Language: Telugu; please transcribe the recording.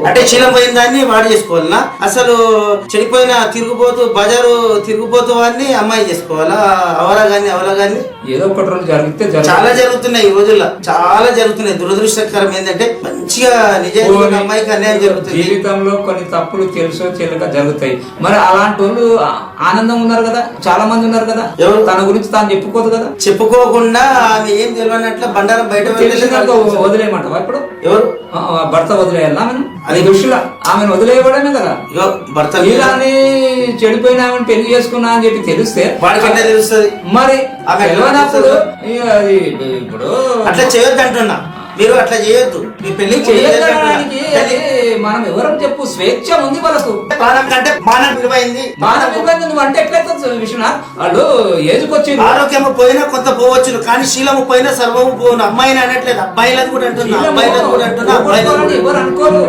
అంటే శీలం పోయిన దాన్ని వాడు చేసుకోవాలనా? అసలు చెడిపోయిన తిరుగుపోతూ బజారు తిరుగుపోతూ వాడిని అమ్మాయి చేసుకోవాలా? అవలా గాని ఏదో ఒకటి రోజు జరిగితే చాలా జరుగుతున్నాయి ఈ రోజుల్లో, చాలా జరుగుతున్నాయి. దురదృష్టకరం ఏంటంటే మంచిగా నిజాయితీ అమ్మాయికి అన్యాయం జరుగుతుంది. జీవితంలో కొన్ని తప్పులు తెలుసో తెలియక జరుగుతాయి. మరి అలాంటి వాళ్ళు ఆనందం ఉన్నారు కదా, చాలా మంది ఉన్నారు కదా. ఎవరు? తన గురించి తాను చెప్పుకోదు కదా. చెప్పుకోకుండా ఆమె ఏం తెలియనట్ల బండారం బయట వదిలేయమంటావా ఇప్పుడు? ఎవరు భర్త వదిలేయాలా ఆమెను? అది దృష్టిలో ఆమెను వదిలేయడమే కదా. భర్త ఇలాని చెడిపోయిన ఆమెను పెళ్లి చేసుకున్నా అని చెప్పి తెలిస్తే వాడికంటే తెలుస్తుంది. మరి తెలియనప్పుడు ఇప్పుడు అట్లా చేయొద్దు అంటున్నా. మీరు అట్లా చేయొద్దు. మీ పెళ్లి చేయడానికి మనం ఎవరం చెప్పు, స్వేచ్ఛ ఉంది వాళ్ళకు. ప్రాణం కంటే మానం విలువైంది. మానం విలువైంది నువ్వు అంటే ఎట్లయితే విశ్వనాథ్, వాళ్ళు ఏజ్కి వచ్చి ఆరోగ్యము పోయినా కొంత పోవచ్చును, కానీ శీలము పోయినా సర్వము పోను. అమ్మాయిని అనట్లేదు, అబ్బాయిలను కూడా అంటున్నా, అబ్బాయిలను కూడా అంటున్నా. ఎవరు అనుకోరు.